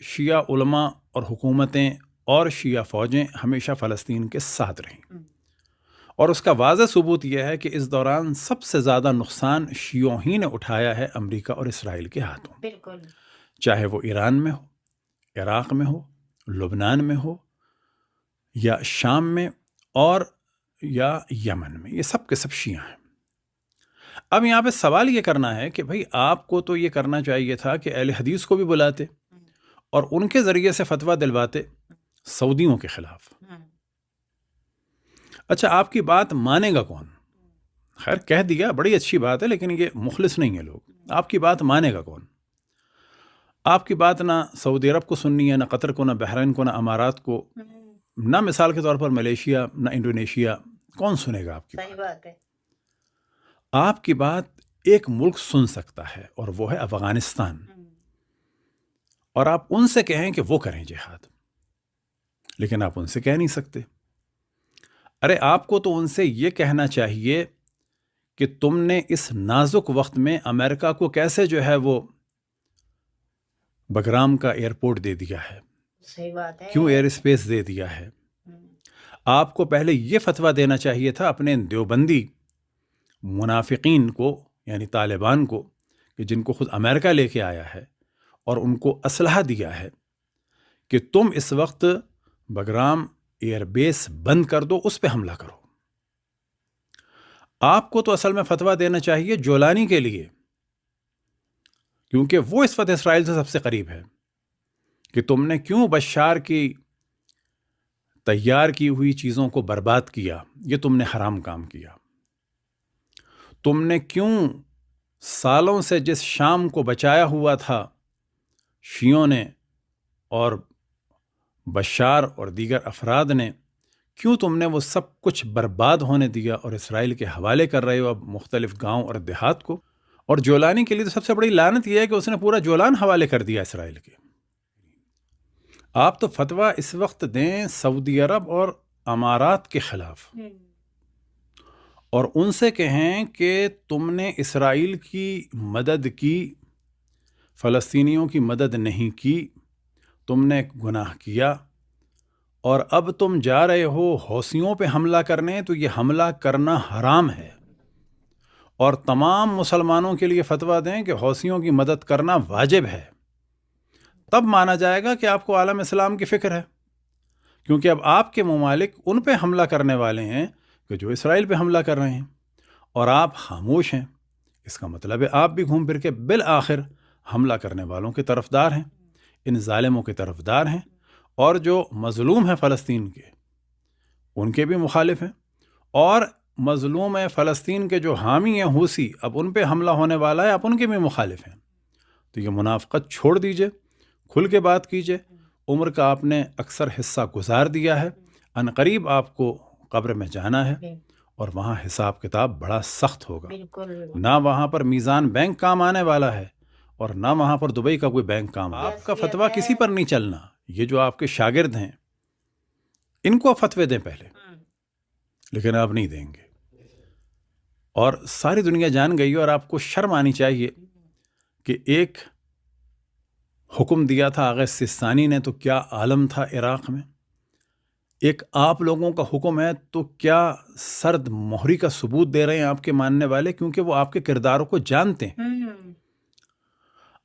شیعہ علماء اور حکومتیں اور شیعہ فوجیں ہمیشہ فلسطین کے ساتھ رہیں، اور اس کا واضح ثبوت یہ ہے کہ اس دوران سب سے زیادہ نقصان شیعوں ہی نے اٹھایا ہے امریکہ اور اسرائیل کے ہاتھوں، بالکل، چاہے وہ ایران میں ہو، عراق میں ہو، لبنان میں ہو، یا شام میں، اور یا یمن میں، یہ سب کے سب شیعہ ہیں۔ اب یہاں پہ سوال یہ کرنا ہے کہ بھئی آپ کو تو یہ کرنا چاہیے تھا کہ اہل حدیث کو بھی بلاتے اور ان کے ذریعے سے فتویٰ دلواتے سعودیوں کے خلاف۔ اچھا، آپ کی بات مانے گا کون؟ خیر کہہ دیا، بڑی اچھی بات ہے، لیکن یہ مخلص نہیں ہے لوگ۔ آپ کی بات مانے گا کون؟ آپ کی بات نہ سعودی عرب کو سننی ہے، نہ قطر کو، نہ بحرین کو، نہ امارات کو، نہ مثال کے طور پر ملیشیا، نہ انڈونیشیا۔ کون سنے گا آپ کی صحیح بات ہے۔ آپ کی بات ایک ملک سن سکتا ہے، اور وہ ہے افغانستان، اور آپ ان سے کہیں کہ وہ کریں جہاد، لیکن آپ ان سے کہہ نہیں سکتے۔ ارے آپ کو تو ان سے یہ کہنا چاہیے کہ تم نے اس نازک وقت میں امریکہ کو کیسے جو ہے وہ بگرام کا ایئرپورٹ دے دیا ہے، صحیح بات ہے، کیوں ایئر اسپیس دے دیا ہے۔ آپ کو پہلے یہ فتویٰ دینا چاہیے تھا اپنے دیوبندی منافقین کو، یعنی طالبان کو، کہ جن کو خود امریکہ لے کے آیا ہے اور ان کو اسلحہ دیا ہے، کہ تم اس وقت بگرام ایئر بیس بند کر دو، اس پہ حملہ کرو۔ آپ کو تو اصل میں فتویٰ دینا چاہیے جولانی کے لیے، کیونکہ وہ اس وقت اسرائیل سے سب سے قریب ہے، کہ تم نے کیوں بشار کی تیار کی ہوئی چیزوں کو برباد کیا، یہ تم نے حرام کام کیا۔ تم نے کیوں سالوں سے جس شام کو بچایا ہوا تھا شیعوں نے اور بشار اور دیگر افراد نے، کیوں تم نے وہ سب کچھ برباد ہونے دیا اور اسرائیل کے حوالے کر رہے ہو اب مختلف گاؤں اور دیہات کو؟ اور جولانی کے لیے تو سب سے بڑی لعنت یہ ہے کہ اس نے پورا جولان حوالے کر دیا اسرائیل کے۔ آپ تو فتویٰ اس وقت دیں سعودی عرب اور امارات کے خلاف، اور ان سے کہیں کہ تم نے اسرائیل کی مدد کی، فلسطینیوں کی مدد نہیں کی، تم نے گناہ کیا، اور اب تم جا رہے ہو حوثیوں پہ حملہ کرنے، تو یہ حملہ کرنا حرام ہے، اور تمام مسلمانوں کے لیے فتویٰ دیں کہ حوثیوں کی مدد کرنا واجب ہے۔ تب مانا جائے گا کہ آپ کو عالم اسلام کی فکر ہے، کیونکہ اب آپ کے ممالک ان پہ حملہ کرنے والے ہیں کہ جو اسرائیل پہ حملہ کر رہے ہیں، اور آپ خاموش ہیں۔ اس کا مطلب ہے آپ بھی گھوم پھر کے بالآخر حملہ کرنے والوں کے طرفدار ہیں، ان ظالموں کے طرفدار ہیں، اور جو مظلوم ہیں فلسطین کے، ان کے بھی مخالف ہیں، اور مظلوم ہے فلسطین کے جو حامی ہیں حوثی، اب ان پہ حملہ ہونے والا ہے، آپ ان کے بھی مخالف ہیں۔ تو یہ منافقت چھوڑ دیجئے، کھل کے بات کیجئے۔ عمر کا آپ نے اکثر حصہ گزار دیا ہے، عنقریب آپ کو قبر میں جانا ہے، اور وہاں حساب کتاب بڑا سخت ہوگا۔ نہ وہاں پر میزان بینک کام آنے والا ہے، اور نہ وہاں پر دبئی کا کوئی بینک کام۔ آپ کا فتویٰ کسی پر نہیں چلنا۔ یہ جو آپ کے شاگرد ہیں، ان کو فتوے دیں پہلے، لیکن آپ نہیں دیں گے۔ اور ساری دنیا جان گئی، اور آپ کو شرم آنی چاہیے کہ ایک حکم دیا تھا آغا سستانی نے، تو کیا عالم تھا عراق میں۔ ایک آپ لوگوں کا حکم ہے، تو کیا سرد مہری کا ثبوت دے رہے ہیں آپ کے ماننے والے، کیونکہ وہ آپ کے کرداروں کو جانتے ہیں۔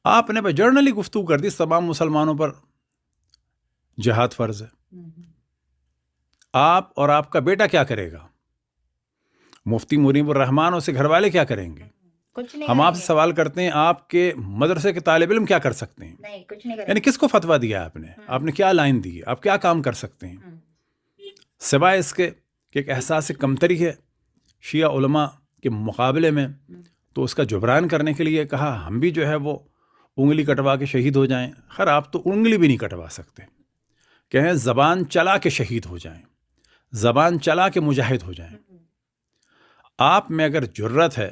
آپ نے جرنلی گفتگو کر دی تمام مسلمانوں پر جہاد فرض ہے۔ آپ اور آپ کا بیٹا کیا کرے گا؟ مفتی منیب الرحمان اور اسے گھر والے کیا کریں گے؟ کچھ نہیں ہم آپ کریں سے گے۔ سوال کرتے ہیں، آپ کے مدرسے کے طالب علم کیا کر سکتے ہیں؟ نہیں، کچھ نہیں کریں یعنی گے۔ کس کو فتویٰ دیا آپ نے؟ آپ نے کیا لائن دی؟ آپ کیا کام کر سکتے ہیں سوائے اس کے کہ ایک احساس کمتری ہے شیعہ علماء کے مقابلے میں، تو اس کا جبران کرنے کے لیے کہا ہم بھی جو ہے وہ انگلی کٹوا کے شہید ہو جائیں۔ خیر آپ تو انگلی بھی نہیں کٹوا سکتے، کہیں زبان چلا کے شہید ہو جائیں، زبان چلا کے مجاہد ہو جائیں۔ آپ میں اگر جرت ہے،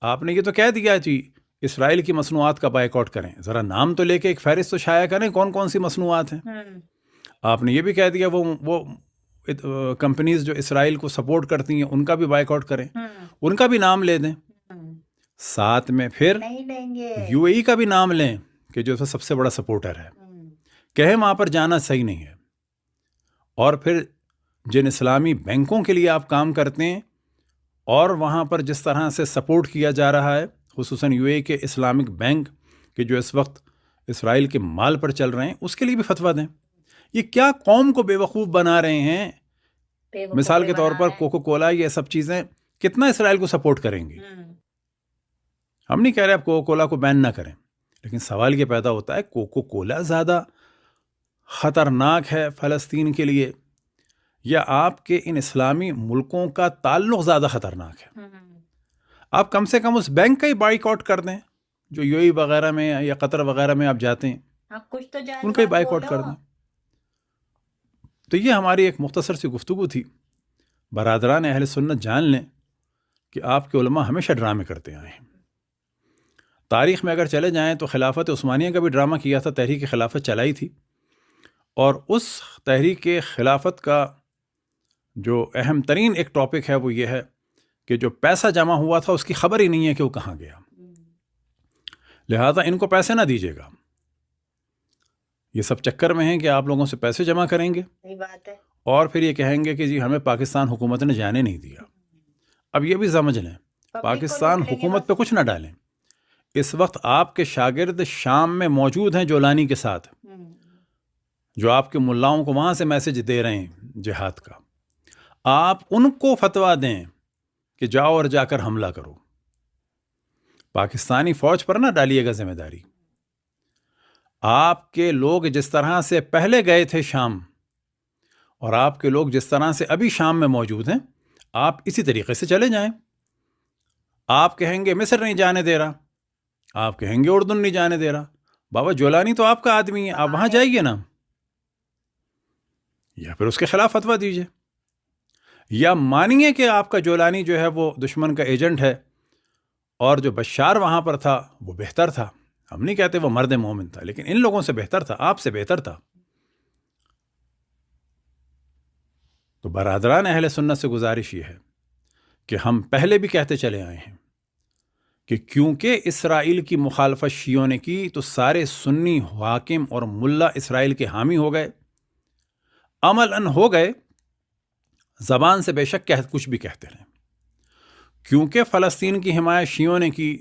آپ نے یہ تو کہہ دیا جی اسرائیل کی مصنوعات کا بائیکاٹ کریں، ذرا نام تو لے کے ایک فہرست تو شائع کریں کون کون سی مصنوعات ہیں۔ آپ نے یہ بھی کہہ دیا وہ کمپنیز جو اسرائیل کو سپورٹ کرتی ہیں ان کا بھی بائیکاٹ کریں، ان کا بھی نام لے دیں، ساتھ میں پھر نہیں لیں گے۔ UAE کا بھی نام لیں کہ جو سب سے بڑا سپورٹر ہے، کہیں وہاں پر جانا صحیح نہیں ہے. اور پھر جن اسلامی بینکوں کے لیے آپ کام کرتے ہیں اور وہاں پر جس طرح سے سپورٹ کیا جا رہا ہے، خصوصاً یو اے کے اسلامک بینک کہ جو اس وقت اسرائیل کے مال پر چل رہے ہیں، اس کے لیے بھی فتویٰ دیں. یہ کیا قوم کو بے وقوف بنا رہے ہیں؟ مثال کے طور پر کوکو کولا، یہ سب چیزیں کتنا اسرائیل کو سپورٹ کریں گی. ہم نہیں کہہ رہے آپ کوکو کولا کو بین نہ کریں، لیکن سوال یہ پیدا ہوتا ہے کوکو کولا زیادہ خطرناک ہے فلسطین کے لیے یا آپ کے ان اسلامی ملکوں کا تعلق زیادہ خطرناک ہے؟ آپ کم سے کم اس بینک کا ہی بائیکاٹ کر دیں جو یو اے وغیرہ میں یا قطر وغیرہ میں آپ جاتے ہیں، ان کا ہی بائیکاٹ کر دیں. تو یہ ہماری ایک مختصر سی گفتگو تھی. برادران اہل سنت جان لیں کہ آپ کے علماء ہمیشہ ڈرامے کرتے آئے ہیں. تاریخ میں اگر چلے جائیں تو خلافت عثمانیہ کا بھی ڈرامہ کیا تھا، تحریک خلافت چلائی تھی، اور اس تحریک خلافت کا جو اہم ترین ایک ٹاپک ہے وہ یہ ہے کہ جو پیسہ جمع ہوا تھا اس کی خبر ہی نہیں ہے کہ وہ کہاں گیا، لہذا ان کو پیسے نہ دیجیے گا. یہ سب چکر میں ہیں کہ آپ لوگوں سے پیسے جمع کریں گے اور پھر یہ کہیں گے کہ جی ہمیں پاکستان حکومت نے جانے نہیں دیا. اب یہ بھی سمجھ لیں، پاکستان حکومت پہ کچھ نہ ڈالیں. اس وقت آپ کے شاگرد شام میں موجود ہیں جولانی کے ساتھ، جو آپ کے ملاؤں کو وہاں سے میسج دے رہے ہیں جہاد کا. آپ ان کو فتویٰ دیں کہ جاؤ اور جا کر حملہ کرو. پاکستانی فوج پر نہ ڈالیے گا ذمہ داری. آپ کے لوگ جس طرح سے پہلے گئے تھے شام، اور آپ کے لوگ جس طرح سے ابھی شام میں موجود ہیں، آپ اسی طریقے سے چلے جائیں. آپ کہیں گے مصر نہیں جانے دے رہا، آپ کہیں گے اردن نہیں جانے دے رہا. بابا جولانی تو آپ کا آدمی ہے، آپ وہاں جائیے نا، یا پھر اس کے خلاف فتویٰ دیجیے، یا مانیے کہ آپ کا جولانی جو ہے وہ دشمن کا ایجنٹ ہے اور جو بشار وہاں پر تھا وہ بہتر تھا. ہم نہیں کہتے وہ مرد مومن تھا، لیکن ان لوگوں سے بہتر تھا، آپ سے بہتر تھا. تو برادران اہل سنت سے گزارش یہ ہے کہ ہم پہلے بھی کہتے چلے آئے ہیں کہ کیونکہ اسرائیل کی مخالفت شیعوں نے کی تو سارے سنی حاکم اور ملا اسرائیل کے حامی ہو گئے، عملاً ہو گئے، زبان سے بے شک کچھ بھی کہتے رہیں. کیونکہ فلسطین کی حمایت شیعوں نے کی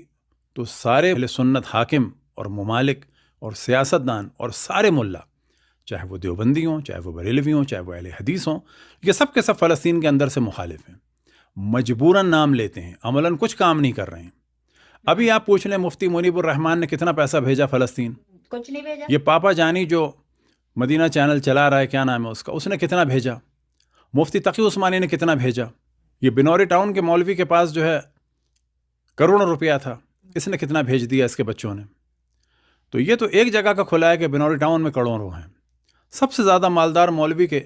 تو سارے اہل سنت حاکم اور ممالک اور سیاستدان اور سارے ملا، چاہے وہ دیوبندی ہوں، چاہے وہ بریلوی ہوں، چاہے وہ اہل حدیث ہوں، یہ سب کے سب فلسطین کے اندر سے مخالف ہیں. مجبوراً نام لیتے ہیں، عملاً کچھ کام نہیں کر رہے ہیں. ابھی آپ پوچھ لیں مفتی منیب الرحمان نے کتنا پیسہ بھیجا فلسطین؟ کچھ نہیں بھیجا. یہ پاپا جانی جو مدینہ چینل چلا رہا ہے، کیا نام ہے اس نے کتنا بھیجا؟ مفتی تقی عثمانی نے کتنا بھیجا؟ یہ بنوری ٹاؤن کے مولوی کے پاس جو ہے کروڑوں روپیہ تھا، اس نے کتنا بھیج دیا اس کے بچوں نے؟ تو یہ تو ایک جگہ کا کھلا ہے کہ بنوری ٹاؤن میں کروڑوں ہیں. سب سے زیادہ مالدار مولوی کے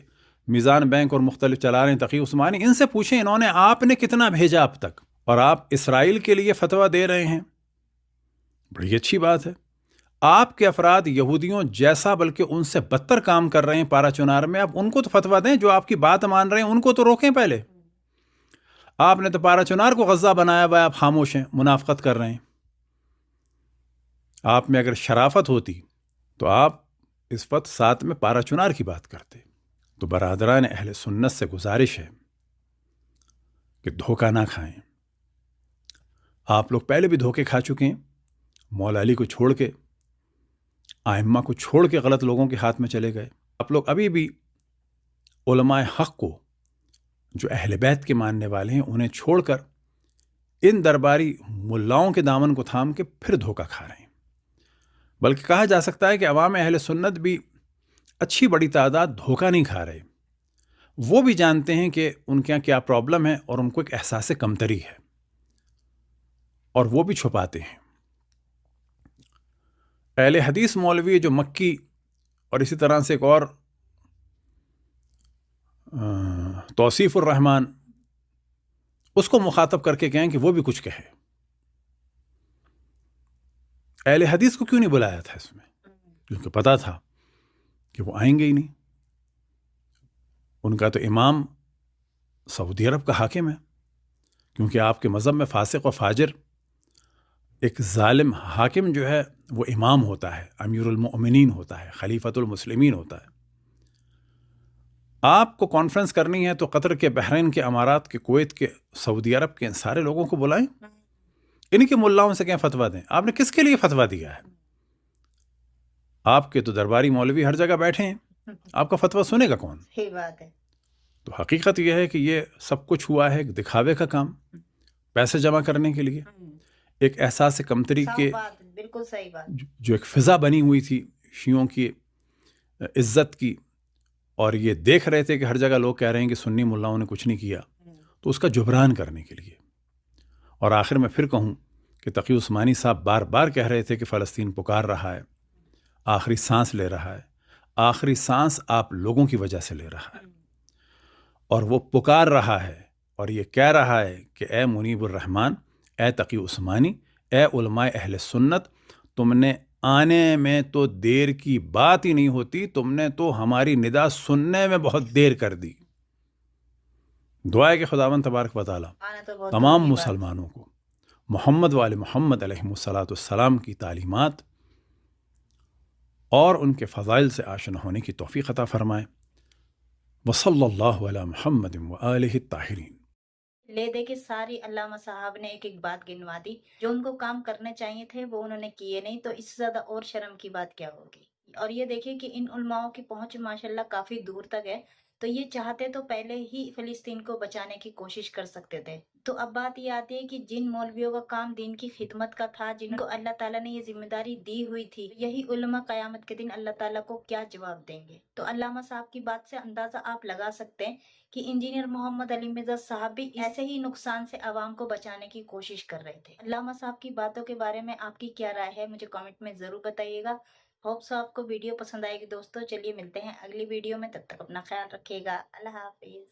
میزان بینک اور مختلف چلا رہے ہیں تقی عثمانی. ان سے پوچھیں انہوں نے آپ نے کتنا بھیجا اب تک، اور آپ اسرائیل کے لیے فتویٰ دے رہے ہیں. بڑی اچھی بات ہے. آپ کے افراد یہودیوں جیسا بلکہ ان سے بدتر کام کر رہے ہیں پارا چنار میں. اب ان کو تو فتویٰ دیں، جو آپ کی بات مان رہے ہیں ان کو تو روکیں پہلے. آپ نے تو پارا چنار کو غزہ بنایا ہوا ہے، آپ خاموش ہیں، منافقت کر رہے ہیں. آپ میں اگر شرافت ہوتی تو آپ اس وقت ساتھ میں پارا چنار کی بات کرتے. تو برادران اہل سنت سے گزارش ہے کہ دھوکہ نہ کھائیں. آپ لوگ پہلے بھی دھوکے کھا چکے ہیں. مولا علی کو چھوڑ کے، ائمہ کو چھوڑ کے غلط لوگوں کے ہاتھ میں چلے گئے. آپ لوگ ابھی بھی علماء حق کو، جو اہل بیت کے ماننے والے ہیں، انہیں چھوڑ کر ان درباری ملاؤں کے دامن کو تھام کے پھر دھوکہ کھا رہے ہیں. بلکہ کہا جا سکتا ہے کہ عوام اہل سنت بھی اچھی بڑی تعداد دھوکہ نہیں کھا رہے. وہ بھی جانتے ہیں کہ ان کے یہاں کیا پرابلم ہے اور ان کو ایک احساس کمتری ہے، اور وہ بھی چھپاتے ہیں. اہل حدیث مولوی جو مکی اور اسی طرح سے ایک اور توصیف الرحمان، اس کو مخاطب کر کے کہیں کہ وہ بھی کچھ کہے. اہل حدیث کو کیوں نہیں بلایا تھا اس میں؟ کیونکہ پتا تھا کہ وہ آئیں گے ہی نہیں. ان کا تو امام سعودی عرب کا حاکم ہے، کیونکہ آپ کے مذہب میں فاسق و فاجر ایک ظالم حاکم جو ہے وہ امام ہوتا ہے، امیر المؤمنین ہوتا ہے، خلیفۃ المسلمین ہوتا ہے. آپ کو کانفرنس کرنی ہے تو قطر کے، بحرین کے، امارات کے، کویت کے، سعودی عرب کے، ان سارے لوگوں کو بلائیں، ان کے ملاؤں سے کہیں فتویٰ دیں. آپ نے کس کے لیے فتویٰ دیا ہے؟ آپ کے تو درباری مولوی ہر جگہ بیٹھے ہیں، آپ کا فتویٰ سنے گا کون؟ صحیح بات ہے. تو حقیقت یہ ہے کہ یہ سب کچھ ہوا ہے ایک دکھاوے کا کام، پیسے جمع کرنے کے لیے، ایک احساس کمتری کے، بالکل صحیح بات. جو ایک فضا بنی ہوئی تھی شیعوں کی عزت کی، اور یہ دیکھ رہے تھے کہ ہر جگہ لوگ کہہ رہے ہیں کہ سنی ملاؤں نے کچھ نہیں کیا، تو اس کا جبران کرنے کے لیے. اور آخر میں پھر کہوں کہ تقی عثمانی صاحب بار بار کہہ رہے تھے کہ فلسطین پکار رہا ہے، آخری سانس لے رہا ہے. آخری سانس آپ لوگوں کی وجہ سے لے رہا ہے، اور وہ پکار رہا ہے اور یہ کہہ رہا ہے کہ اے منیب الرحمن، اے تقی عثمانی، اے علماء اہل سنت، تم نے آنے میں تو دیر کی بات ہی نہیں ہوتی، تم نے تو ہماری ندا سننے میں بہت دیر کر دی. دعا ہے کہ خداوند تبارک و تعالی تمام مسلمانوں کو محمد وآل محمد علیہ الصلاۃ والسلام کی تعلیمات اور ان کے فضائل سے آشنا ہونے کی توفیق عطا فرمائے. وصلی اللہ علی محمد وآلہ الطاہرین. لے دے کے ساری علامہ صاحب نے ایک ایک بات گنوا دی. جو ان کو کام کرنے چاہیے تھے وہ انہوں نے کیے نہیں، تو اس سے زیادہ اور شرم کی بات کیا ہوگی. اور یہ دیکھیں کہ ان علماؤں کی پہنچ ماشاءاللہ کافی دور تک ہے، تو یہ چاہتے تو پہلے ہی فلسطین کو بچانے کی کوشش کر سکتے تھے. تو اب بات یہ آتی ہے کہ جن مولویوں کا کام دین کی خدمت کا تھا، جن کو اللہ تعالیٰ نے یہ ذمہ داری دی ہوئی تھی، یہی علماء قیامت کے دن اللہ تعالیٰ کو کیا جواب دیں گے. تو علامہ صاحب کی بات سے اندازہ آپ لگا سکتے ہیں کہ انجینئر محمد علی مرزا صاحب بھی ایسے ہی نقصان سے عوام کو بچانے کی کوشش کر رہے تھے. علامہ صاحب کی باتوں کے بارے میں آپ کی کیا رائے ہے، مجھے کامنٹ میں ضرور بتائیے گا. ہوپ سو آپ کو ویڈیو پسند آئے گی دوستو. چلیے ملتے ہیں اگلی ویڈیو میں، تب تک اپنا خیال رکھیے گا. اللہ حافظ.